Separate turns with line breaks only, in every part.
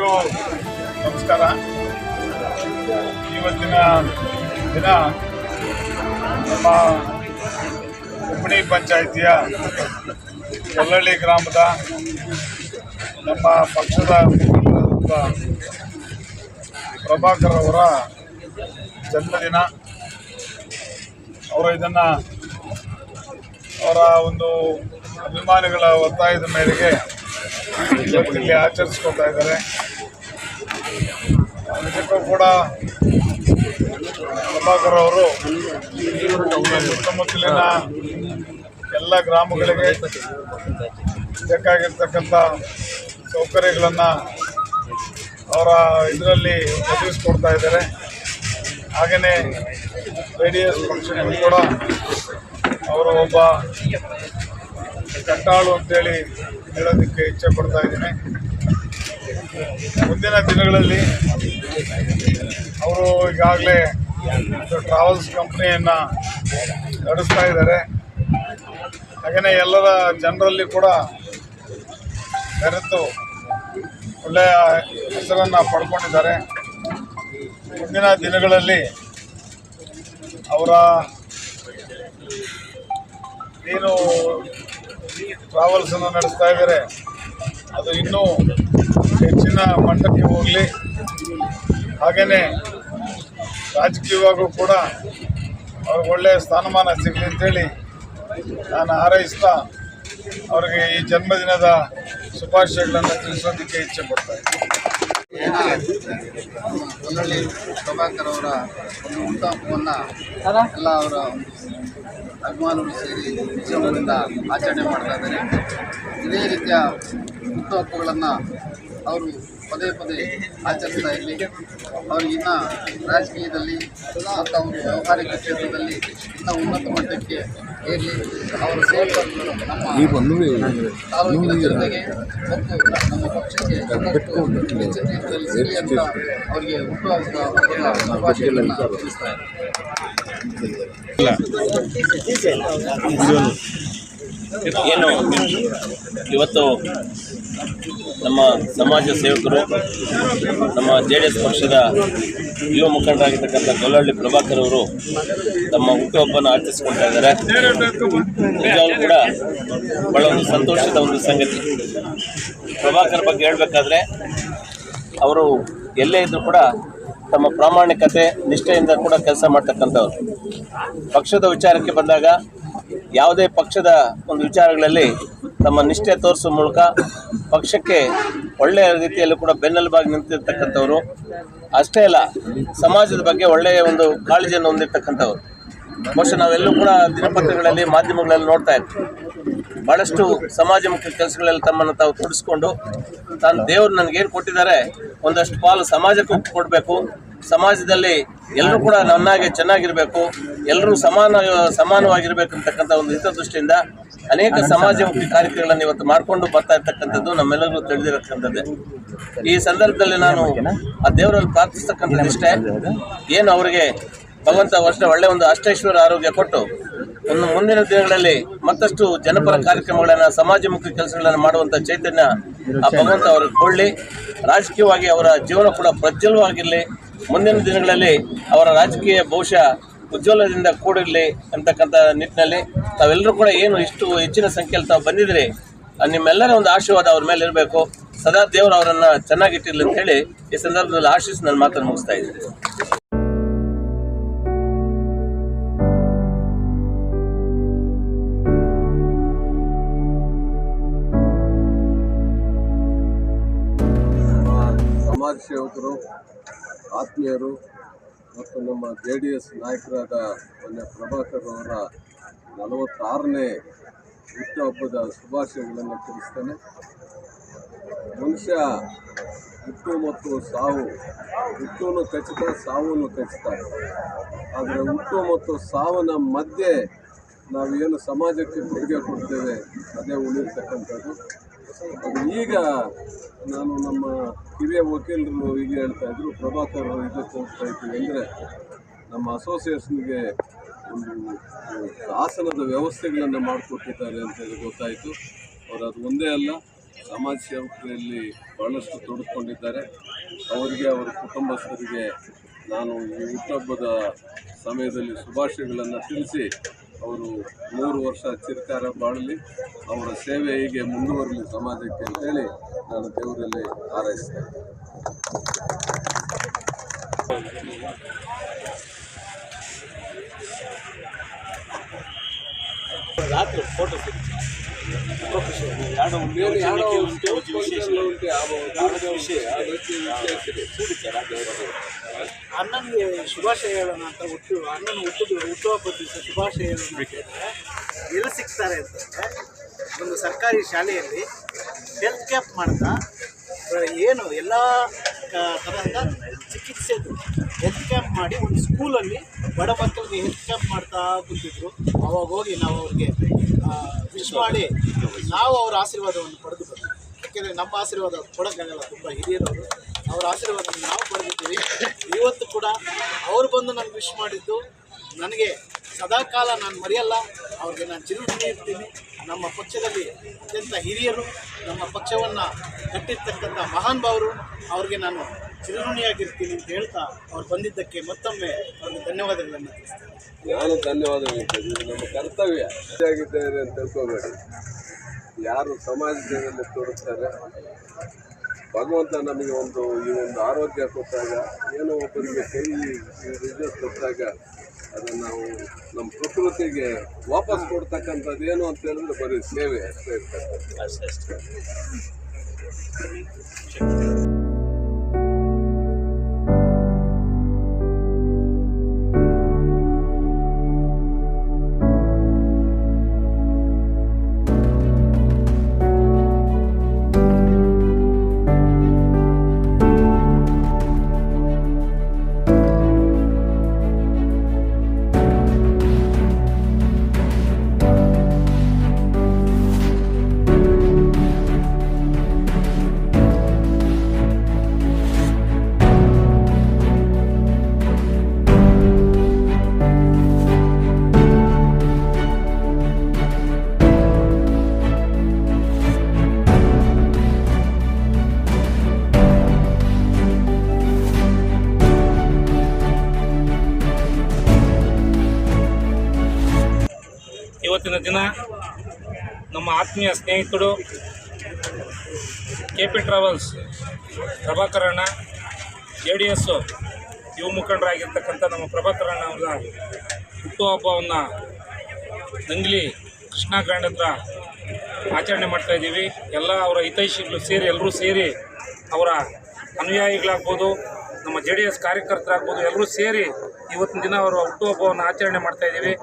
ಎಲ್ರಿಗೂ ನಮಸ್ಕಾರ. ಇವತ್ತಿನ ದಿನ ನಮ್ಮ ಹುಬ್ಬಳ್ಳಿ ಪಂಚಾಯಿತಿಯ ಕೊಲ್ಲಳ್ಳಿ ಗ್ರಾಮದ ನಮ್ಮ ಪಕ್ಷದ ಪ್ರಭಾಕರ್ ಅವರ ಜನ್ಮದಿನ. ಅವರು ಇದನ್ನು ಅವರ ಒಂದು ಅಭಿಮಾನಿಗಳ ಒತ್ತಾಯದ ಮೇರೆಗೆ ಇವತ್ತಿಲ್ಲಿ ಆಚರಿಸ್ಕೊತಾ ಇದ್ದಾರೆ. ನಿಜಕ್ಕೂ ಕೂಡ ಪ್ರಭಾಕರ್ ಅವರು ಸುತ್ತಮುತ್ತಲಿನ ಎಲ್ಲ ಗ್ರಾಮಗಳಿಗೆ ಬೇಕಾಗಿರ್ತಕ್ಕಂಥ ಸೌಕರ್ಯಗಳನ್ನು ಅವರ ಇದರಲ್ಲಿ ಒದಗಿಸ್ಕೊಡ್ತಾ ಇದ್ದಾರೆ. ಹಾಗೆಯೇ ರೇಡಿಯಸ್ ಫಂಕ್ಷನ್ ಕೂಡ ಅವರು ಒಬ್ಬ ಕಟ್ಟಾಳು ಅಂತೇಳಿ ಹೇಳೋದಕ್ಕೆ ಇಚ್ಛೆ ಪಡ್ತಾ ಇದ್ದೀನಿ. ಮುಂದಿನ ದಿನಗಳಲ್ಲಿ ಅವರು ಈಗಾಗಲೇ ಟ್ರಾವೆಲ್ಸ್ ಕಂಪ್ನಿಯನ್ನು ನಡೆಸ್ತಾ ಇದ್ದಾರೆ. ಹಾಗೆಯೇ ಎಲ್ಲರ ಜನರಲ್ಲಿ ಕೂಡ ಬೆರೆತು ಒಳ್ಳೆಯ ಹೆಸರನ್ನು ಪಡ್ಕೊಂಡಿದ್ದಾರೆ. ಮುಂದಿನ ದಿನಗಳಲ್ಲಿ ಅವರ ಏನು ಟ್ರಾವೆಲ್ಸನ್ನು ನಡೆಸ್ತಾ ಇದ್ದಾರೆ ಅದು ಇನ್ನೂ ಹೆಚ್ಚಿನ ಮಟ್ಟಕ್ಕೆ ಹೋಗಲಿ. ಹಾಗೆಯೇ ರಾಜಕೀಯವಾಗೂ ಕೂಡ ಅವ್ರಿಗೆ ಒಳ್ಳೆಯ ಸ್ಥಾನಮಾನ ಸಿಗಲಿ ಅಂತೇಳಿ ನಾನು ಹಾರೈಸ್ತಾ ಅವರಿಗೆ ಈ ಜನ್ಮದಿನದ ಶುಭಾಶಯಗಳನ್ನು ತಿಳಿಸೋದಕ್ಕೆ ಇಚ್ಛೆ ಪಡ್ತಾ ಇದ್ದೀನಿ.
ಕೊಲ್ಲಳ್ಳಿ ಪ್ರಭಾಕರ್ ಅವರ ಒಂದು ಹುಟ್ಟುಹಬ್ಬವನ್ನು ಎಲ್ಲ ಅವರ ಅಭಿಮಾನಿಗಳು ಸೇರಿ ವಿಜೃಂಭಣೆಯಿಂದ ಆಚರಣೆ ಮಾಡ್ತಾ ಇದ್ದಾರೆ. ಇದೇ ರೀತಿಯ ಹುಟ್ಟುಹಬ್ಬಗಳನ್ನು ಅವರು ಪದೇ ಪದೇ ಆಚರಿಸ್ತಾ ಇರಲಿ. ಅವ್ರಿಗಿನ್ನ ರಾಜಕೀಯದಲ್ಲಿ ಮತ್ತು ಅವರು ವ್ಯವಹಾರಿಕ ಕ್ಷೇತ್ರದಲ್ಲಿ ಇನ್ನೂ ಉನ್ನತ ಮಟ್ಟಕ್ಕೆ ಏರಲಿ. ಅವರ ಸೇವೆಗಳು ನಮ್ಮ ತಾಲೂಕಿನ ಜನತೆಗೆ ಮತ್ತು ನಮ್ಮ ಪಕ್ಷಕ್ಕೆ ಕ್ಷೇತ್ರದಲ್ಲಿ ಸಿಗಲಿ ಅಂತ ಅವರಿಗೆ ಹುಟ್ಟುಹಬ್ಬದ ಶುಭಾಶಯಗಳನ್ನು ತಿಳಿಸ್ತಾ
ಏನು ಇವತ್ತು ನಮ್ಮ ಸಮಾಜ ಸೇವಕರು, ನಮ್ಮ JDS ಪಕ್ಷದ ಯುವ ಮುಖಂಡರಾಗಿರ್ತಕ್ಕಂಥ ಕೊಲ್ಲಳ್ಳಿ ಪ್ರಭಾಕರ್ ಅವರು ತಮ್ಮ ಹುಟ್ಟುಹಬ್ಬವನ್ನು ಆಚರಿಸಿಕೊಳ್ತಾ ಇದ್ದಾರೆ. ನಿಜವಾಗ್ಲೂ ಕೂಡ ಬಹಳ ಒಂದು ಸಂತೋಷದ ಒಂದು ಸಂಗತಿ. ಪ್ರಭಾಕರ್ ಬಗ್ಗೆ ಹೇಳಬೇಕಾದ್ರೆ ಅವರು ಎಲ್ಲೇ ಇದ್ದರೂ ಕೂಡ ತಮ್ಮ ಪ್ರಾಮಾಣಿಕತೆ ನಿಷ್ಠೆಯಿಂದ ಕೂಡ ಕೆಲಸ ಮಾಡ್ತಕ್ಕಂಥವ್ರು. ಪಕ್ಷದ ವಿಚಾರಕ್ಕೆ ಬಂದಾಗ ಯಾವುದೇ ಪಕ್ಷದ ಒಂದು ವಿಚಾರಗಳಲ್ಲಿ ತಮ್ಮ ನಿಷ್ಠೆ ತೋರಿಸುವ ಮೂಲಕ ಪಕ್ಷಕ್ಕೆ ಒಳ್ಳೆಯ ರೀತಿಯಲ್ಲಿ ಕೂಡ ಬೆನ್ನೆಲುಬಾಗಿ ನಿಂತಿರ್ತಕ್ಕಂಥವ್ರು. ಅಷ್ಟೇ ಅಲ್ಲ, ಸಮಾಜದ ಬಗ್ಗೆ ಒಳ್ಳೆಯ ಒಂದು ಕಾಳಜಿಯನ್ನು ಹೊಂದಿರತಕ್ಕಂಥವ್ರು. ಬಹುಶಃ ನಾವೆಲ್ಲೂ ಕೂಡ ದಿನಪತ್ರಿಕೆಗಳಲ್ಲಿ ಮಾಧ್ಯಮಗಳಲ್ಲಿ ನೋಡ್ತಾ ಇರ್ತೀವಿ. ಭಾಳಷ್ಟು ಸಮಾಜಮುಖಿ ಕೆಲಸಗಳಲ್ಲಿ ತಮ್ಮನ್ನು ತಾವು ತೊಡಗಿಸ್ಕೊಂಡು ತಾನು ದೇವರು ನನಗೇನು ಕೊಟ್ಟಿದ್ದಾರೆ ಒಂದಷ್ಟು ಪಾಲು ಸಮಾಜಕ್ಕೂ ಕೊಡಬೇಕು, ಸಮಾಜದಲ್ಲಿ ಎಲ್ಲರೂ ಕೂಡ ನನ್ನಾಗೆ ಚೆನ್ನಾಗಿರಬೇಕು, ಎಲ್ಲರೂ ಸಮಾನವಾಗಿರಬೇಕು ಅಂತಕ್ಕಂಥ ಒಂದು ಹಿತದೃಷ್ಟಿಯಿಂದ ಅನೇಕ ಸಮಾಜಮುಖಿ ಕಾರ್ಯಕ್ರಮಗಳನ್ನು ಇವತ್ತು ಮಾಡಿಕೊಂಡು ಬರ್ತಾ ಇರ್ತಕ್ಕಂಥದ್ದು ನಮ್ಮೆಲ್ಲರಿಗೂ ತಿಳಿದಿರತಕ್ಕಂಥದ್ದೇ. ಈ ಸಂದರ್ಭದಲ್ಲಿ ನಾನು ಆ ದೇವರಲ್ಲಿ ಪ್ರಾರ್ಥಿಸ್ತಕ್ಕಂಥದ್ದಿಷ್ಟೇ, ಏನು ಅವರಿಗೆ ಭಗವಂತ ಒಳ್ಳೆಯ ಒಂದು ಅಷ್ಟೈಶ್ವರ್ಯ ಆರೋಗ್ಯ ಕೊಟ್ಟು ಒಂದು ಮುಂದಿನ ದಿನಗಳಲ್ಲಿ ಮತ್ತಷ್ಟು ಜನಪರ ಕಾರ್ಯಕ್ರಮಗಳನ್ನು, ಸಮಾಜಮುಖಿ ಕೆಲಸಗಳನ್ನು ಮಾಡುವಂಥ ಚೈತನ್ಯ ಆ ಭಗವಂತ ಅವ್ರಿಗೆ ಕೊಡಲಿ. ರಾಜಕೀಯವಾಗಿ ಅವರ ಜೀವನ ಕೂಡ ಪ್ರಜ್ವಲವಾಗಿರಲಿ. ಮುಂದಿನ ದಿನಗಳಲ್ಲಿ ಅವರ ರಾಜಕೀಯ ಭವಿಷ್ಯ ಉಜ್ವಲದಿಂದ ಕೂಡಿರಲಿ ಅಂತಕ್ಕಂಥ ನಿಟ್ಟಿನಲ್ಲಿ ತಾವೆಲ್ಲರೂ ಕೂಡ ಏನು ಇಷ್ಟು ಹೆಚ್ಚಿನ ಸಂಖ್ಯೆಯಲ್ಲಿ ತಾವು ಬಂದಿದ್ದೀರಿ, ನಿಮ್ಮೆಲ್ಲರ ಒಂದು ಆಶೀರ್ವಾದ ಅವ್ರ ಮೇಲೆ ಇರಬೇಕು. ಸದಾ ದೇವರು ಅವರನ್ನು ಚೆನ್ನಾಗಿಟ್ಟಿರಲಿ ಅಂತ ಹೇಳಿ ಈ ಸಂದರ್ಭದಲ್ಲಿ ಆಶಿಸಿ ನನ್ನ ಮಾತನ್ನು ಮುಗಿಸ್ತಾ ಇದ್ದೀನಿ.
ಸಮಾಜ ಸೇವಕರು, ಆತ್ಮೀಯರು ಮತ್ತು ನಮ್ಮ JDS ನಾಯಕರಾದ ಮೊನ್ನೆ ಪ್ರಭಾಕರ್ ಅವರ 46ನೇ ಹುಟ್ಟುಹಬ್ಬದ ಶುಭಾಶಯಗಳನ್ನು ತಿಳಿಸ್ತೇನೆ. ಮನುಷ್ಯ ಹುಟ್ಟು ಮತ್ತು ಸಾವು, ಹುಟ್ಟೂ ಖಚಿತ, ಸಾವೂ ಖಚಿತ. ಆದರೆ ಹುಟ್ಟು ಮತ್ತು ಸಾವಿನ ಮಧ್ಯೆ ನಾವೇನು ಸಮಾಜಕ್ಕೆ ಕೊಡುಗೆ ಕೊಡ್ತೇವೆ ಅದೇ ಉಳಿರ್ತಕ್ಕಂಥದ್ದು. ಅದು ಈಗ ನಾನು ನಮ್ಮ ಹಿರಿಯ ವಕೀಲರು ಹೀಗೆ ಹೇಳ್ತಾ ಇದ್ರು, ಪ್ರಭಾಕರ್ ಇದಕ್ಕೆ ಹೋಗ್ತಾ ಇದ್ದೀವಿ ಅಂದರೆ ನಮ್ಮ ಅಸೋಸಿಯೇಷನ್ಗೆ ಒಂದು ಆಸನದ ವ್ಯವಸ್ಥೆಗಳನ್ನು ಮಾಡಿಕೊಟ್ಟಿದ್ದಾರೆ ಅಂತ ಗೊತ್ತಾಯಿತು. ಅವರು ಅದು ಒಂದೇ ಅಲ್ಲ, ಸಮಾಜ ಸೇವಕರಲ್ಲಿ ಬಹಳಷ್ಟು ತೊಡಗಿಕೊಂಡಿದ್ದಾರೆ. ಅವರಿಗೆ ಅವರ ಕುಟುಂಬಸ್ಥರಿಗೆ ನಾನು ಈ ಹುಟ್ಟುಹಬ್ಬದ ಸಮಯದಲ್ಲಿ ಶುಭಾಶಯಗಳನ್ನು ತಿಳಿಸಿ ಅವರು 3 ವರ್ಷ ಚಿರಕಾಲ ಬಾಳಲಿ, ಅವರ ಸೇವೆ ಹೀಗೆ ಮುಂದುವರಲಿ ಸಮಾಜಕ್ಕೆ ಅಂತೇಳಿ ನಾನು ದೇವರಲ್ಲಿ ಹಾರೈಸ್ತೇನೆ.
ಅಣ್ಣನಿಗೆ ಶುಭಾಶಯ ಹೇಳೋಣ ಅಂತ ಅಣ್ಣನ ಹುಟ್ಟುಹಬ್ಬದ ದಿವಸ ಶುಭಾಶಯ ಹೇಳೋಣ ಎಲ್ಲಿ ಸಿಗ್ತಾರೆ ಅಂತಂದರೆ ಒಂದು ಸರ್ಕಾರಿ ಶಾಲೆಯಲ್ಲಿ ಹೆಲ್ತ್ ಕ್ಯಾಂಪ್ ಮಾಡ್ತಾ ಏನು ಎಲ್ಲ ತರಹದ ಚಿಕಿತ್ಸೆದು ಹೆಲ್ತ್ ಕ್ಯಾಂಪ್ ಮಾಡಿ ಒಂದು ಸ್ಕೂಲಲ್ಲಿ ಬಡ ಮಕ್ಕಳಿಗೆ ಹೆಲ್ತ್ ಕ್ಯಾಂಪ್ ಮಾಡ್ತಾ ಕೂತಿದ್ರು. ಅವಾಗ ಹೋಗಿ ನಾವು ಅವ್ರಿಗೆ ವಿಶ್ ಮಾಡಿ ನಾವು ಅವರ ಆಶೀರ್ವಾದವನ್ನು ಪಡೆದು ಬಂದ್ವಿ. ಯಾಕೆಂದರೆ ನಮ್ಮ ಆಶೀರ್ವಾದ ಕೊಡೋಕ್ಕಾಗಲ್ಲ, ತುಂಬ ಹಿರಿಯರವರು, ಅವರ ಆಶೀರ್ವಾದವನ್ನು ನಾವು ಪಡೆದಿದ್ದೀವಿ. ಇವತ್ತು ಕೂಡ ಅವರು ಬಂದು ನನಗೆ ವಿಶ್ ಮಾಡಿದ್ದು ನನಗೆ ಸದಾಕಾಲ ನಾನು ಮರೆಯಲ್ಲ. ಅವ್ರಿಗೆ ನಾನು ಚಿರಋಣಿ ಇರ್ತೀನಿ. ನಮ್ಮ ಪಕ್ಷದಲ್ಲಿ ಅತ್ಯಂತ ಹಿರಿಯರು, ನಮ್ಮ ಪಕ್ಷವನ್ನು ಕಟ್ಟಿರ್ತಕ್ಕಂಥ ಮಹಾನ್ ಭಾವರು, ಅವ್ರಿಗೆ ನಾನು ಚಿರಋಣಿಯಾಗಿರ್ತೀನಿ ಅಂತ ಹೇಳ್ತಾ ಅವ್ರು ಬಂದಿದ್ದಕ್ಕೆ ಮತ್ತೊಮ್ಮೆ ಅವ್ರಿಗೆ ಧನ್ಯವಾದಗಳನ್ನು ತಿಳಿಸ್ತೇನೆ.
ನಾನು ಧನ್ಯವಾದ ಹೇಳ್ತೇನೆ. ಇದು ನಮ್ಮ ಕರ್ತವ್ಯ ಆಗಿದ್ದೇನೆ ಅಂತ ತಿಳ್ಕೋಬೇಡಿ. ಯಾರು ಸಮಾಜ ಸೇವೆಯಲ್ಲಿ ತೋರಿಸ್ತಾರೆ, ಭಗವಂತ ನಮಗೆ ಈ ಒಂದು ಆರೋಗ್ಯ ಕೊಟ್ಟಾಗ, ಏನೋ ಒಬ್ಬರಿಗೆ ಕೈ ಕೊಟ್ಟಾಗ ಅದನ್ನು ನಾವು ನಮ್ಮ ಪ್ರಕೃತಿಗೆ ವಾಪಸ್ ಕೊಡ್ತಕ್ಕಂಥದ್ದು ಏನು ಅಂತ ಹೇಳಿದ್ರೆ ಬರೀ ಸೇವೆ ಅಷ್ಟೇ ಇರ್ತಕ್ಕಂಥ.
ಇವತ್ತಿನ ದಿನ ನಮ್ಮ ಆತ್ಮೀಯ ಸ್ನೇಹಿತರು KP ಟ್ರಾವೆಲ್ಸ್ ಪ್ರಭಾಕರಣ್ಣ, JDS ಯುವ ಮುಖಂಡರಾಗಿರ್ತಕ್ಕಂಥ ನಮ್ಮ ಪ್ರಭಾಕರಣ್ಣ ಅವರ ಹುಟ್ಟುಹಬ್ಬವನ್ನು ನಂಗ್ಲಿ ಕೃಷ್ಣ ಗ್ರ್ಯಾಂಡ್ ಹತ್ರ ಆಚರಣೆ ಮಾಡ್ತಾಯಿದ್ದೀವಿ. ಎಲ್ಲ ಅವರ ಹಿತೈಷಿಗಳು ಸೇರಿ ಎಲ್ಲರೂ ಸೇರಿ ಅವರ ಅನುಯಾಯಿಗಳಾಗ್ಬೋದು, ನಮ್ಮ JDS ಕಾರ್ಯಕರ್ತರಾಗ್ಬೋದು, ಎಲ್ಲರೂ ಸೇರಿ ಇವತ್ತಿನ ದಿನ ಅವರ ಹುಟ್ಟುಹಬ್ಬವನ್ನು ಆಚರಣೆ ಮಾಡ್ತಾಯಿದ್ದೀವಿ.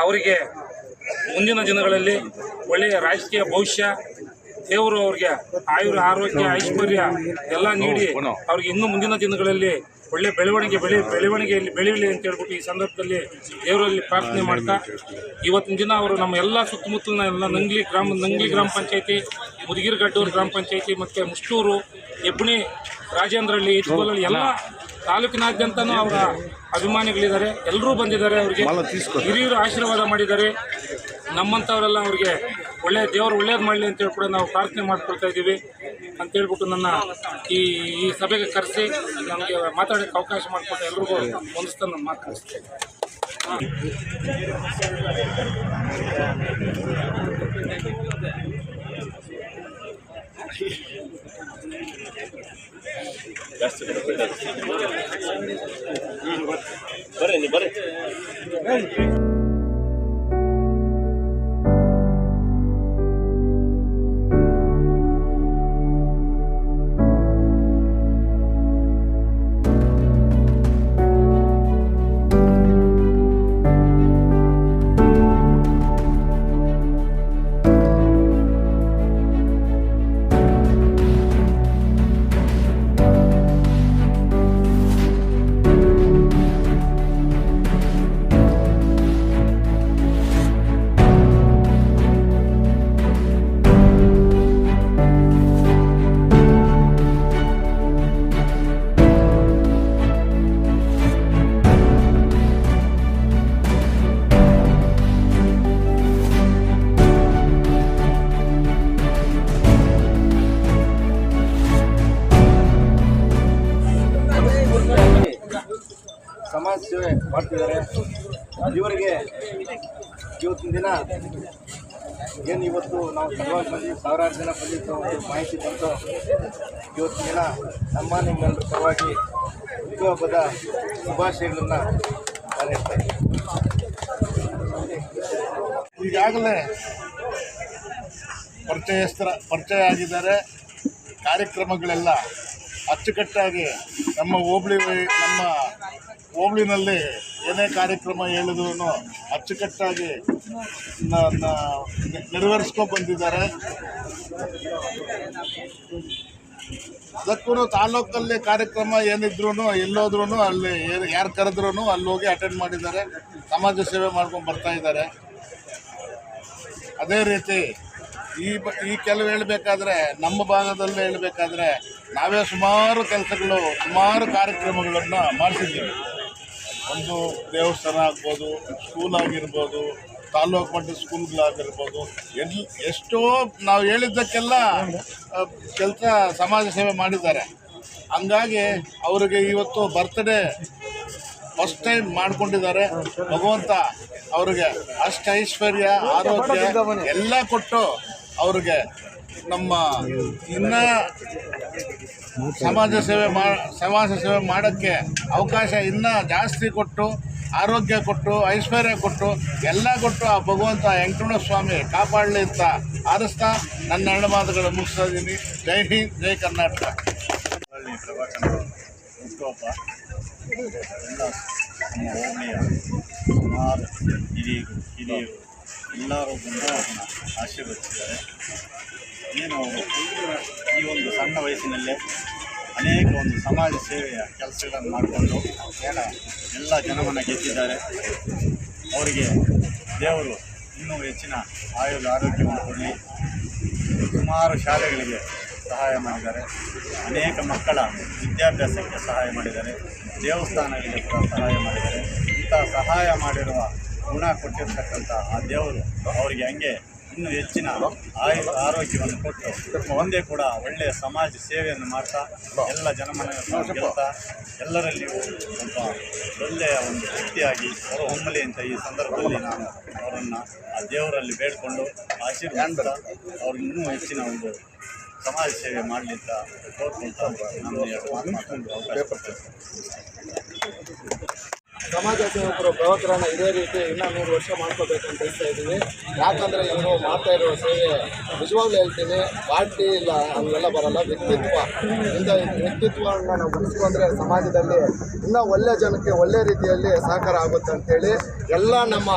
ಅವರಿಗೆ ಮುಂದಿನ ದಿನಗಳಲ್ಲಿ ಒಳ್ಳೆಯ ರಾಜಕೀಯ ಭವಿಷ್ಯ, ದೇವರು ಅವ್ರಿಗೆ ಆಯುರ ಆರೋಗ್ಯ ಐಶ್ವರ್ಯ ಎಲ್ಲ ನೀಡಿ ಅವ್ರಿಗೆ ಇನ್ನೂ ಮುಂದಿನ ದಿನಗಳಲ್ಲಿ ಒಳ್ಳೆ ಬೆಳವಣಿಗೆಯಲ್ಲಿ ಬೆಳೆಯಲಿ ಅಂತ ಹೇಳ್ಬಿಟ್ಟು ಈ ಸಂದರ್ಭದಲ್ಲಿ ದೇವರಲ್ಲಿ ಪ್ರಾರ್ಥನೆ ಮಾಡ್ತಾ, ಇವತ್ತಿನ ದಿನ ಅವರು ನಮ್ಮ ಎಲ್ಲ ಸುತ್ತಮುತ್ತಲಿನ ಎಲ್ಲ ನಂಗ್ಲಿ ಗ್ರಾಮ ಪಂಚಾಯತಿ, ಮುದುಗಿರಗಡ್ಡೂರು ಗ್ರಾಮ ಪಂಚಾಯತಿ ಮತ್ತು ಮುಷ್ಟೂರು, ಹೆಬ್ಣಿ, ರಾಜೇಂದ್ರಹಳ್ಳಿ, ಇಟ್ಕೋಲಲ್ಲಿ ಎಲ್ಲ ತಾಲೂಕಿನಾದ್ಯಂತನೂ ಅವರ ಅಭಿಮಾನಿಗಳಿದ್ದಾರೆ. ಎಲ್ಲರೂ ಬಂದಿದ್ದಾರೆ. ಅವರಿಗೆ ಹಿರಿಯರು ಆಶೀರ್ವಾದ ಮಾಡಿದ್ದಾರೆ. ನಮ್ಮಂಥವರೆಲ್ಲ ಅವ್ರಿಗೆ ದೇವರು ಒಳ್ಳೇದು ಮಾಡಲಿ ಅಂತೇಳಿ ಕೂಡ ನಾವು ಪ್ರಾರ್ಥನೆ ಮಾಡ್ಕೊಳ್ತಾ ಇದ್ದೀವಿ ಅಂತೇಳ್ಬಿಟ್ಟು ನನ್ನ ಈ ಸಭೆಗೆ ಕರೆಸಿ ನಮಗೆ ಮಾತಾಡೋಕ್ಕೆ ಅವಕಾಶ ಮಾಡಿಕೊಟ್ಟು ಎಲ್ರಿಗೂ ಹೊಂದಿಸ್ತಾ ನಾನು ಮಾತು ಕಳಿಸ್ತೇನೆ.
ಬರ್ರಿ.
ಸಮಾಜ ಸೇವೆ ಮಾಡ್ತಿದ್ದಾರೆ. ಇವರಿಗೆ ಇವತ್ತಿನ ದಿನ ಏನು ಇವತ್ತು ನಾವು ಹಲವಾರು ಮಂದಿ ಸಾವಿರಾರು ಜನ ಬಂದಿದ್ದು ಒಂದು ಮಾಹಿತಿ ಬಂತು. ಇವತ್ತಿನ ದಿನ ನಿಮ್ಮೆಲ್ಲರ ಪರವಾಗಿ ಹುಟ್ಟುಹಬ್ಬದ ಶುಭಾಶಯಗಳನ್ನು ನಾನು ಹೇಳ್ತಾ ಇದ್ದೀನಿ.
ಈಗಾಗಲೇ ಪರಿಚಯ ಆಗಿದ್ದಾರೆ. ಕಾರ್ಯಕ್ರಮಗಳೆಲ್ಲ ಅಚ್ಚುಕಟ್ಟಾಗಿ ನಮ್ಮ ಹೋಬಳಿನಲ್ಲಿ ಏನೇ ಕಾರ್ಯಕ್ರಮ ಹೇಳಿದ್ರು ಅಚ್ಚುಕಟ್ಟಾಗಿ ನೆರವೇರಿಸ್ಕೊಂಡು ಬಂದಿದ್ದಾರೆ. ಅದಕ್ಕೂ ತಾಲೂಕಲ್ಲಿ ಕಾರ್ಯಕ್ರಮ ಏನಿದ್ರು ಎಲ್ಲೋದ್ರೂ ಅಲ್ಲಿ ಯಾರು ಕರೆದ್ರೂ ಅಲ್ಲಿ ಹೋಗಿ ಅಟೆಂಡ್ ಮಾಡಿದ್ದಾರೆ. ಸಮಾಜ ಸೇವೆ ಮಾಡ್ಕೊಂಡು ಬರ್ತಾ ಇದ್ದಾರೆ. ಅದೇ ರೀತಿ ಈ ಕೆಲವು ಹೇಳಬೇಕಾದ್ರೆ ನಮ್ಮ ಭಾಗದಲ್ಲಿ ಹೇಳಬೇಕಾದ್ರೆ ನಾವೇ ಸುಮಾರು ಕೆಲಸಗಳು ಸುಮಾರು ಕಾರ್ಯಕ್ರಮಗಳನ್ನು ಮಾಡಿಸಿದ್ದೀವಿ. ಒಂದು ದೇವಸ್ಥಾನ ಆಗ್ಬೋದು, ಸ್ಕೂಲ್ ಆಗಿರ್ಬೋದು, ತಾಲೂಕು ಮಟ್ಟದ ಸ್ಕೂಲ್ಗಳಾಗಿರ್ಬೋದು, ಎಷ್ಟೋ ನಾವು ಹೇಳಿದ್ದಕ್ಕೆಲ್ಲ ಕೆಲಸ ಸಮಾಜ ಸೇವೆ ಮಾಡಿದ್ದಾರೆ. ಹಂಗಾಗಿ ಅವರಿಗೆ ಇವತ್ತು ಬರ್ತ್ಡೇ ಫಸ್ಟ್ ಟೈಮ್ ಮಾಡ್ಕೊಂಡಿದ್ದಾರೆ. ಭಗವಂತ ಅವ್ರಿಗೆ ಐಶ್ವರ್ಯ ಆರೋಗ್ಯ ಎಲ್ಲ ಕೊಟ್ಟು ಅವ್ರಿಗೆ ನಮ್ಮ ಇನ್ನೂ ಸಮಾಜ ಸೇವೆ ಮಾಡೋಕ್ಕೆ ಅವಕಾಶ ಇನ್ನೂ ಜಾಸ್ತಿ ಕೊಟ್ಟು, ಆರೋಗ್ಯ ಕೊಟ್ಟು, ಐಶ್ವರ್ಯ ಕೊಟ್ಟು, ಎಲ್ಲ ಕೊಟ್ಟು ಆ ಭಗವಂತ ವೆಂಕಟರಮಣ ಸ್ವಾಮಿ ಕಾಪಾಡಲಿ ಅಂತ ಆರಿಸ್ತಾ ನನ್ನ ಎರಡು ಮಾತುಗಳು ಮುಗಿಸ್ತಾ ಇದ್ದೀನಿ. ಜೈ ಹಿಂದ್, ಜೈ ಕರ್ನಾಟಕ.
ಹುಟ್ಟುಹಬ್ಬ ಎಲ್ಲ ನಮ್ಮ ಹೋಬಳಿಯ ಸುಮಾರು ಹಿರಿಯರು ಎಲ್ಲರೂ ಬಂದು ಅದನ್ನು ಆಶೀರ್ವದಿಸಿದ್ದಾರೆ. ಏನು ಅವರು ಈ ಒಂದು ಸಣ್ಣ ವಯಸ್ಸಿನಲ್ಲೇ ಅನೇಕ ಒಂದು ಸಮಾಜ ಸೇವೆಯ ಕೆಲಸಗಳನ್ನು ಮಾಡಿಕೊಂಡು ಎಲ್ಲ ಜನವನ್ನು ಗೆದ್ದಿದ್ದಾರೆ. ಅವರಿಗೆ ದೇವರು ಇನ್ನೂ ಹೆಚ್ಚಿನ ಆರೋಗ್ಯವನ್ನು ಕೊಡಲಿ. ಸುಮಾರು ಶಾಲೆಗಳಿಗೆ ಸಹಾಯ ಮಾಡಿದ್ದಾರೆ. ಅನೇಕ ಮಕ್ಕಳ ವಿದ್ಯಾಭ್ಯಾಸಕ್ಕೆ ಸಹಾಯ ಮಾಡಿದ್ದಾರೆ. ದೇವಸ್ಥಾನಗಳಿಗೆ ಕೂಡ ಸಹಾಯ ಮಾಡಿದ್ದಾರೆ. ಇಂಥ ಸಹಾಯ ಮಾಡಿರುವ ಗುಣ ಕೊಟ್ಟಿರ್ತಕ್ಕಂಥ ಆ ದೇವರು ಅವರಿಗೆ ಹಂಗೆ ಇನ್ನೂ ಹೆಚ್ಚಿನ ಆರೋಗ್ಯವನ್ನು ಕೊಟ್ಟು ಒಂದೇ ಕೂಡ ಒಳ್ಳೆಯ ಸಮಾಜ ಸೇವೆಯನ್ನು ಮಾಡ್ತಾ ಎಲ್ಲ ಜನಮನವನ್ನು ಗೆಲ್ತಾ ಎಲ್ಲರಲ್ಲಿಯೂ ಒಬ್ಬ ಒಳ್ಳೆಯ ಒಂದು ವ್ಯಕ್ತಿಯಾಗಿ ಹೊರಹೊಮ್ಮಲಿ ಅಂತ ಈ ಸಂದರ್ಭದಲ್ಲಿ ನಾನು ಅವರನ್ನು ಆ ದೇವರಲ್ಲಿ ಬೇಡಿಕೊಂಡು ಆಶೀರ್ವಾದ ಅವ್ರಿಗೆ ಇನ್ನೂ ಹೆಚ್ಚಿನ ಒಂದು ಸಮಾಜ ಸೇವೆ ಮಾಡಲಿ ಅಂತ ಕೋರ್ಕೊಳ್ತಾ ನಾನು ಮಾತನಾಡಲು ಅವಕಾಶ ಕೊಡ್ತೇನೆ.
ಸಮಾಜ ಸೇವಕರು ಪ್ರವಕರನ್ನು ಇದೇ ರೀತಿ ಇನ್ನೂ 100 ವರ್ಷ ಮಾಡ್ಕೋಬೇಕಂತ ಹೇಳ್ತಾ ಇದ್ದೀವಿ. ಯಾಕಂದರೆ ಇವರು ಮಾಡ್ತಾ ಇರೋ ಸೇವೆ ನಿಜವಾಗ್ಲೂ ಹೇಳ್ತೀನಿ, ಪಾರ್ಟಿ ಇಲ್ಲ ಅವೆಲ್ಲ ಬರಲ್ಲ, ವ್ಯಕ್ತಿತ್ವ. ಇಂಥ ವ್ಯಕ್ತಿತ್ವವನ್ನು ನಾವು ಉಳಿಸ್ಕೊಂಡ್ರೆ ಸಮಾಜದಲ್ಲಿ ಇನ್ನೂ ಒಳ್ಳೆ ಜನಕ್ಕೆ ಒಳ್ಳೆ ರೀತಿಯಲ್ಲಿ ಸಹಕಾರ ಆಗುತ್ತೆ ಅಂಥೇಳಿ ಎಲ್ಲ ನಮ್ಮ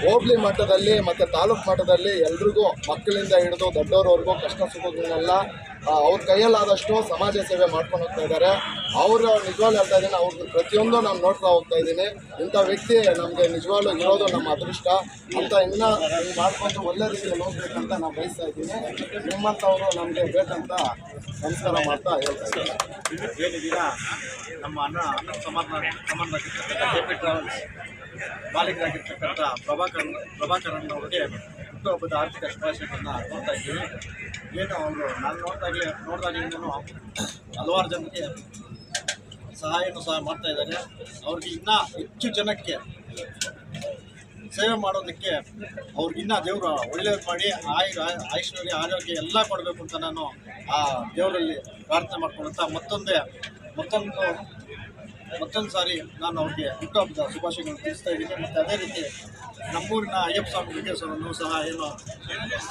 ಹೋಬಳಿ ಮಟ್ಟದಲ್ಲಿ ಮತ್ತು ತಾಲೂಕು ಮಟ್ಟದಲ್ಲಿ ಎಲ್ರಿಗೂ ಮಕ್ಕಳಿಂದ ಹಿಡಿದು ದೊಡ್ಡವರವರೆಗೂ ಕಷ್ಟ ಸುಖಗಳನ್ನೆಲ್ಲ ಅವ್ರ ಕೈಯಲ್ಲಾದಷ್ಟು ಸಮಾಜ ಸೇವೆ ಮಾಡ್ಕೊಂಡು ಹೋಗ್ತಾ ಇದ್ದಾರೆ. ಅವರು ನಿಜವಾಗ್ಲೂ ಹೇಳ್ತಾ ಇದ್ದೀನಿ, ಅವ್ರ ಪ್ರತಿಯೊಂದು ನಾನು ನೋಡ್ತಾ ಹೋಗ್ತಾ ಇದ್ದೀನಿ. ಇಂಥ ವ್ಯಕ್ತಿ ನಮಗೆ ನಿಜವಾಗ್ಲೂ ಇರೋದು ನಮ್ಮ ಅದೃಷ್ಟ ಅಂತ ಇನ್ನೂ ಮಾಡ್ಕೊಂಡು ಒಳ್ಳೆ ರೀತಿಯಲ್ಲಿ ಹೋಗ್ಬೇಕಂತ ನಾನು ಬಯಸ್ತಾ ಇದ್ದೀನಿ. ನಿಮ್ಮಂಥವರು ನಮಗೆ ಬೇಕಂತ ನಮಸ್ಕಾರ ಮಾಡ್ತಾ ಹೇಳ್ತಾ ಇದ್ದೀನಿ.
ಏನಿದ್ದೀರಾ ನಮ್ಮ ಅಣ್ಣ ಸಂಬಂಧವಾಗಿರ್ತಕ್ಕಂಥ JP ಟ್ರಾವೆಲ್ಸ್ ಮಾಲೀಕರಾಗಿರ್ತಕ್ಕಂಥ ಪ್ರಭಾಕರನ್ ಅವರಿಗೆ ಹುಟ್ಟುಹಬ್ಬದ ಆರ್ಥಿಕ ಶುಭಾಶಯಗಳನ್ನು ನೋಡ್ತಾ ಇದ್ದೀವಿ. ಏನು ಅವರು ನಾನು ನೋಡಿದಾಗಲಿಂದನೂ ಹಲವಾರು ಜನಕ್ಕೆ ಸಹಾಯನೂ ಸಹ ಮಾಡ್ತಾ ಇದ್ದಾರೆ. ಅವ್ರಿಗೆ ಇನ್ನೂ ಹೆಚ್ಚು ಜನಕ್ಕೆ ಸೇವೆ ಮಾಡೋದಕ್ಕೆ ಅವ್ರಿಗಿನ್ನ ದೇವರು ಒಳ್ಳೆಯದು ಮಾಡಿ ಐಶ್ವರ್ಯ ಆರೋಗ್ಯ ಎಲ್ಲ ಕೊಡಬೇಕು ಅಂತ ನಾನು ಆ ದೇವರಲ್ಲಿ ಪ್ರಾರ್ಥನೆ ಮಾಡ್ಕೊಳ್ಳುತ್ತಾ ಮತ್ತೊಂದು ಸಾರಿ ನಾನು ಅವ್ರಿಗೆ ಹುಟ್ಟುಹಬ್ಬದ ಶುಭಾಶಯಗಳನ್ನು ತಿಳಿಸ್ತಾ ಇದ್ದೀನಿ. ಮತ್ತು ಅದೇ ರೀತಿ ನಮ್ಮೂರಿನ ಅಯ್ಯಪ್ಪ ಸ್ವಾಮಿ ವಿದ್ಯಾಸವನ್ನು ಸಹ ಏನು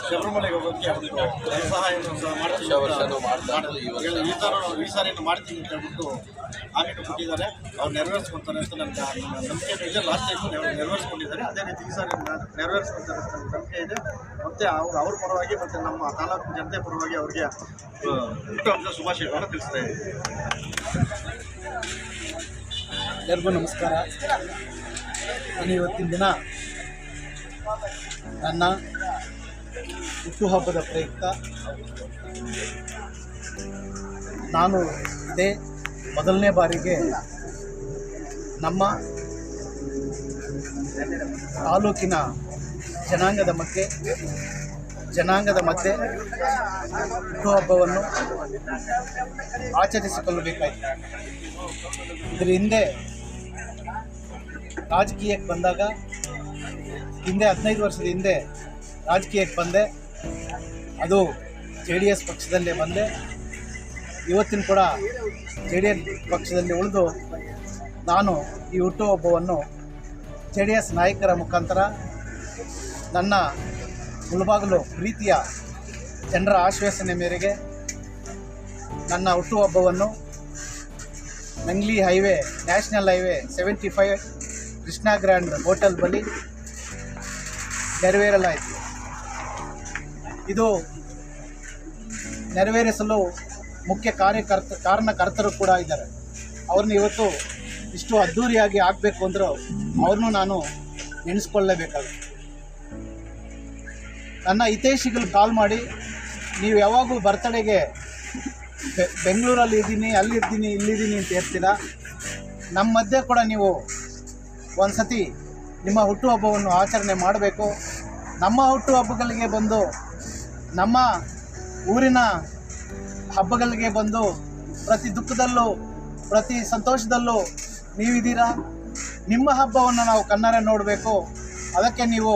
ಶಬರಿಮಲೆಗೆ ಹೋಗೋಕ್ಕೆ ಒಂದು ಸಹಾಯವನ್ನು ಸಹ ಮಾಡ್ತೀನಿ ಈ ಸಾರಿಯನ್ನು ಮಾಡ್ತೀನಿ ಅಂತ ಹೇಳ್ಬಿಟ್ಟು ಆಮೇಲೆ ಕೊಟ್ಟಿದ್ದಾರೆ. ಅವ್ರು ನೆರವೇರಿಸ್ಕೊಳ್ತಾರೆ ಅಂತ ನನಗೆ ನಂಬಿಕೆ ಇದೆ. ಲಾಸ್ಟ್ ಟೈಮು ನೆರವೇರಿಸ್ಕೊಂಡಿದ್ದಾರೆ. ಅದೇ ರೀತಿ ಈ ಸಾರಿ ನೆರವೇರಿಸ್ಕೊಳ್ತಾರೆ ಅಂತ ನಂಬಿಕೆ ಇದೆ. ಮತ್ತು ಅವ್ರ ಪರವಾಗಿ ಮತ್ತು ನಮ್ಮ ತಾಲೂಕು ಜನತೆ ಪರವಾಗಿ ಅವ್ರಿಗೆ ಹುಟ್ಟುಹಬ್ಬದ ಶುಭಾಶಯಗಳನ್ನು ತಿಳಿಸ್ತಾ ಇದ್ದೀನಿ.
ಎಲ್ಲರಿಗೂ ನಮಸ್ಕಾರ. ನಾನು ಇವತ್ತಿನ ದಿನ ನನ್ನ ಹುಟ್ಟುಹಬ್ಬದ ಪ್ರಯುಕ್ತ ನಾನು ಇದೇ ಮೊದಲನೇ ಬಾರಿಗೆ ನಮ್ಮ ತಾಲೂಕಿನ ಜನಾಂಗದ ಮಧ್ಯೆ ಹುಟ್ಟುಹಬ್ಬವನ್ನು ಆಚರಿಸಿಕೊಳ್ಳಬೇಕಾಯಿತು. ಇದರ ಹಿಂದೆ ರಾಜಕೀಯಕ್ಕೆ ಬಂದಾಗ ಹಿಂದೆ 15 ವರ್ಷದ ಹಿಂದೆ ರಾಜಕೀಯಕ್ಕೆ ಬಂದೆ. ಅದು JDS ಪಕ್ಷದಲ್ಲೇ ಬಂದೆ. ಇವತ್ತಿನ ಕೂಡ JDS ಪಕ್ಷದಲ್ಲಿ ಉಳಿದು ನಾನು ಈ ಹುಟ್ಟುಹಬ್ಬವನ್ನು JDS ನಾಯಕರ ಮುಖಾಂತರ ನನ್ನ ಮುಳುಬಾಗಿಲು ಪ್ರೀತಿಯ ಜನರ ಆಶ್ವಾಸನೆ ಮೇರೆಗೆ ನನ್ನ ಹುಟ್ಟುಹಬ್ಬವನ್ನು Nangli highway national highway 75 Krishna grand hotel ಬಳಿ ನೆರವೇರಲಾಯಿತು. ಇದು ನೆರವೇರಿಸಲು ಮುಖ್ಯ ಕಾರಣಕರ್ತರು ಕೂಡ ಇದ್ದಾರೆ. ಅವ್ರನ್ನ ಇವತ್ತು ಇಷ್ಟು ಅದ್ಧೂರಿಯಾಗಿ ಆಗಬೇಕು ಅಂದರೂ ಅವ್ರನ್ನೂ ನಾನು ನೆನೆಸ್ಕೊಳ್ಳಲೇಬೇಕಾಗುತ್ತೆ. ನನ್ನ ಹಿತೈಷಿಗಳು ಕಾಲ್ ಮಾಡಿ, ನೀವು ಯಾವಾಗೂ ಬರ್ತಡೆಗೆ ಬೆಂಗಳೂರಲ್ಲಿ ಇದ್ದೀನಿ, ಅಲ್ಲಿದ್ದೀನಿ, ಇಲ್ಲಿದ್ದೀನಿ ಅಂತ ಹೇಳ್ತೀರಾ. ನಮ್ಮ ಮಧ್ಯೆ ಕೂಡ ನೀವು ಒಂದು ಸತಿ ನಿಮ್ಮ ಹುಟ್ಟುಹಬ್ಬವನ್ನು ಆಚರಣೆ ಮಾಡಬೇಕು. ನಮ್ಮ ಹುಟ್ಟುಹಬ್ಬಗಳಿಗೆ ಬಂದು, ನಮ್ಮ ಊರಿನ ಹಬ್ಬಗಳಿಗೆ ಬಂದು ಪ್ರತಿ ದುಃಖದಲ್ಲೂ ಪ್ರತಿ ಸಂತೋಷದಲ್ಲೂ ನೀವಿದ್ದೀರಾ. ನಿಮ್ಮ ಹಬ್ಬವನ್ನು ನಾವು ಕಣ್ಣಾರೆ ನೋಡಬೇಕು. ಅದಕ್ಕೆ ನೀವು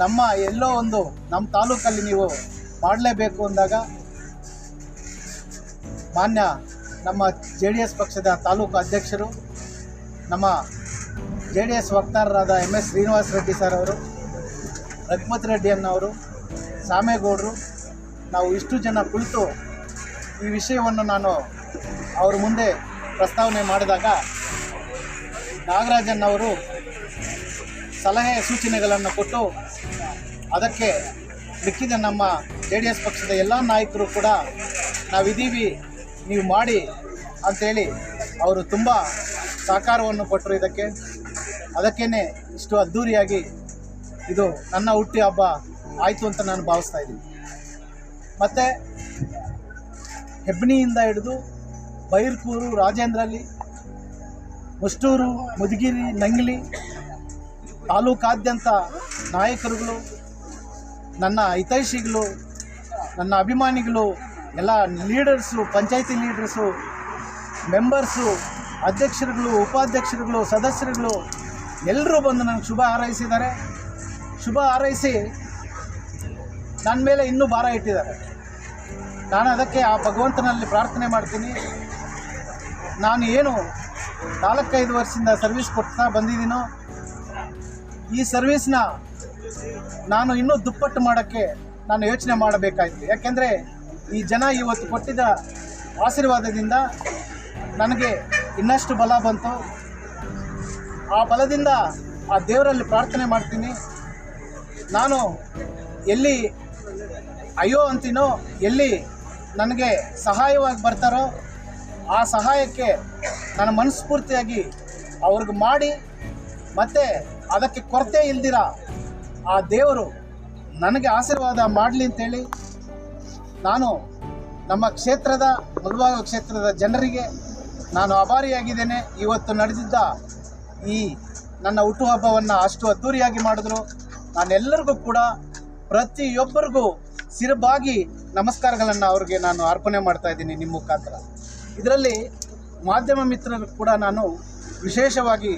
ನಮ್ಮ ಎಲ್ಲೋ ಒಂದು ನಮ್ಮ ತಾಲೂಕಲ್ಲಿ ನೀವು ಮಾಡಲೇಬೇಕು ಅಂದಾಗ ಮಾನ್ಯ ನಮ್ಮ JDS ಪಕ್ಷದ ತಾಲೂಕು ಅಧ್ಯಕ್ಷರು, ನಮ್ಮ JDS ವಕ್ತಾರರಾದ MS Srinivasa Reddy sir ಅವರು, ರಘುಪತಿ ರೆಡ್ಡಿ ಅನ್ನವರು, ಸಾಮೇಗೌಡರು, ನಾವು ಇಷ್ಟು ಜನ ಕುಳಿತು ಈ ವಿಷಯವನ್ನು ನಾನು ಅವ್ರ ಮುಂದೆ ಪ್ರಸ್ತಾವನೆ ಮಾಡಿದಾಗ ನಾಗರಾಜನ್ ಅವರು ಸಲಹೆ ಸೂಚನೆಗಳನ್ನು ಕೊಟ್ಟು ಅದಕ್ಕೆ ಮಿಕ್ಕಿದ ನಮ್ಮ JDS ಪಕ್ಷದ ಎಲ್ಲ ನಾಯಕರು ಕೂಡ ನಾವಿದ್ದೀವಿ, ನೀವು ಮಾಡಿ ಅಂಥೇಳಿ ಅವರು ತುಂಬ ಸಹಕಾರವನ್ನು ಕೊಟ್ಟರು. ಅದಕ್ಕೇ ಇಷ್ಟು ಅದ್ಧೂರಿಯಾಗಿ ಇದು ನನ್ನ ಹುಟ್ಟಿ ಹಬ್ಬ ಆಯಿತು ಅಂತ ನಾನು ಭಾವಿಸ್ತಾ ಇದ್ದೀನಿ. ಮತ್ತು ಹೆಬ್ಣಿಯಿಂದ ಹಿಡಿದು ಬೈರ್ಕೂರು, ರಾಜೇಂದ್ರಹಳ್ಳಿ, ಮುಷ್ಟೂರು, ಮುದಗಿರಿ, ನಂಗ್ಲಿ ತಾಲೂಕಾದ್ಯಂತ ನಾಯಕರುಗಳು, ನನ್ನ ಹಿತೈಷಿಗಳು, ನನ್ನ ಅಭಿಮಾನಿಗಳು, ಎಲ್ಲ ಲೀಡರ್ಸು, ಪಂಚಾಯತಿ ಲೀಡರ್ಸು, ಮೆಂಬರ್ಸು, ಅಧ್ಯಕ್ಷರುಗಳು, ಉಪಾಧ್ಯಕ್ಷರುಗಳು, ಸದಸ್ಯರುಗಳು ಎಲ್ಲರೂ ಬಂದು ನನಗೆ ಶುಭ ಹಾರೈಸಿದ್ದಾರೆ. ಶುಭ ಹಾರೈಸಿ ನನ್ನ ಮೇಲೆ ಇನ್ನೂ ಭಾರ ಇಟ್ಟಿದ್ದಾರೆ. ನಾನು ಅದಕ್ಕೆ ಆ ಭಗವಂತನಲ್ಲಿ ಪ್ರಾರ್ಥನೆ ಮಾಡ್ತೀನಿ. ನಾನು ಏನು 4-5 ವರ್ಷದಿಂದ ಸರ್ವಿಸ್ ಕೊಡ್ತಾ ಬಂದಿದ್ದೀನೋ, ಈ ಸರ್ವಿಸ್ನ ನಾನು ಇನ್ನೂ ದುಪ್ಪಟ್ಟು ಮಾಡೋಕ್ಕೆ ನಾನು ಯೋಚನೆ ಮಾಡಬೇಕಾಯಿತು. ಯಾಕೆಂದರೆ ಈ ಜನ ಇವತ್ತು ಕೊಟ್ಟಿದ್ದ ಆಶೀರ್ವಾದದಿಂದ ನನಗೆ ಇನ್ನಷ್ಟು ಬಲ ಬಂತು. ಆ ಬಲದಿಂದ ಆ ದೇವರಲ್ಲಿ ಪ್ರಾರ್ಥನೆ ಮಾಡ್ತೀನಿ. ನಾನು ಎಲ್ಲಿ ಅಯ್ಯೋ ಅಂತೀನೋ, ಎಲ್ಲಿ ನನಗೆ ಸಹಾಯವಾಗಿ ಬರ್ತಾರೋ ಆ ಸಹಾಯಕ್ಕೆ ನಾನು ಮನಸ್ಫೂರ್ತಿಯಾಗಿ ಅವ್ರಿಗೆ ಮಾಡಿ, ಮತ್ತು ಅದಕ್ಕೆ ಕೊರತೆ ಇಲ್ದಿರ ಆ ದೇವರು ನನಗೆ ಆಶೀರ್ವಾದ ಮಾಡಲಿ ಅಂತೇಳಿ ನಾನು ನಮ್ಮ ಕ್ಷೇತ್ರದ ಮುಳಬಾಗಿಲು ಕ್ಷೇತ್ರದ ಜನರಿಗೆ ನಾನು ಆಭಾರಿಯಾಗಿದ್ದೇನೆ. ಇವತ್ತು ನಡೆದಿದ್ದ ಈ ನನ್ನ ಹುಟ್ಟುಹಬ್ಬವನ್ನು ಅಷ್ಟು ಅದ್ಧೂರಿಯಾಗಿ ಮಾಡಿದ್ರು. ನಾನೆಲ್ಲರಿಗೂ ಕೂಡ ಪ್ರತಿಯೊಬ್ಬರಿಗೂ ಸಿರಬಾಗಿ ನಮಸ್ಕಾರಗಳನ್ನು ಅವ್ರಿಗೆ ನಾನು ಅರ್ಪಣೆ ಮಾಡ್ತಾಯಿದ್ದೀನಿ ನಿಮ್ಮ ಮುಖಾಂತರ. ಇದರಲ್ಲಿ ಮಾಧ್ಯಮ ಮಿತ್ರರು ಕೂಡ ನಾನು ವಿಶೇಷವಾಗಿ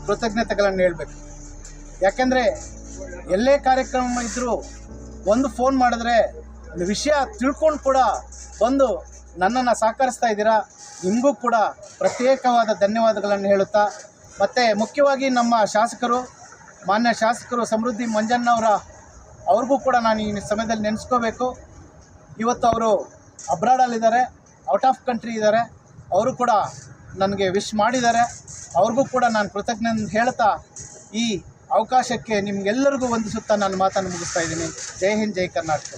ಕೃತಜ್ಞತೆಗಳನ್ನು ಹೇಳಬೇಕು. ಯಾಕೆಂದರೆ ಎಲ್ಲೇ ಕಾರ್ಯಕ್ರಮ ಇದ್ದರೂ ಒಂದು ಫೋನ್ ಮಾಡಿದ್ರೆ ಒಂದು ವಿಷಯ ತಿಳ್ಕೊಂಡು ಕೂಡ ಬಂದು ನನ್ನನ್ನು ಸಹಕರಿಸ್ತಾ ಇದ್ದೀರಾ. ನಿಮಗೂ ಕೂಡ ಪ್ರತ್ಯೇಕವಾದ ಧನ್ಯವಾದಗಳನ್ನು ಹೇಳುತ್ತಾ, ಮತ್ತು ಮುಖ್ಯವಾಗಿ ನಮ್ಮ ಶಾಸಕರು, ಮಾನ್ಯ ಶಾಸಕರು ಸಮೃದ್ಧಿ ಮಂಜಣ್ಣವರ ಅವ್ರಿಗೂ ಕೂಡ ನಾನು ಈ ಸಮಯದಲ್ಲಿ ನೆನೆಸ್ಕೋಬೇಕು. ಇವತ್ತು ಅವರು ಅಬ್ರಾಡಲ್ಲಿದ್ದಾರೆ, ಔಟ್ ಆಫ್ ಕಂಟ್ರಿ ಇದ್ದಾರೆ. ಅವರು ಕೂಡ ನನಗೆ ವಿಶ್ ಮಾಡಿದ್ದಾರೆ. ಅವ್ರಿಗೂ ಕೂಡ ನಾನು ಕೃತಜ್ಞತೆ ಹೇಳ್ತಾ ಈ ಅವಕಾಶಕ್ಕೆ ನಿಮಗೆಲ್ಲರಿಗೂ ವಂದಿಸುತ್ತಾ ನಾನು ಮಾತನ್ನು ಮುಗಿಸ್ತಾ ಇದ್ದೀನಿ. ಜೈ ಹಿಂದ್, ಜೈ ಕರ್ನಾಟಕ.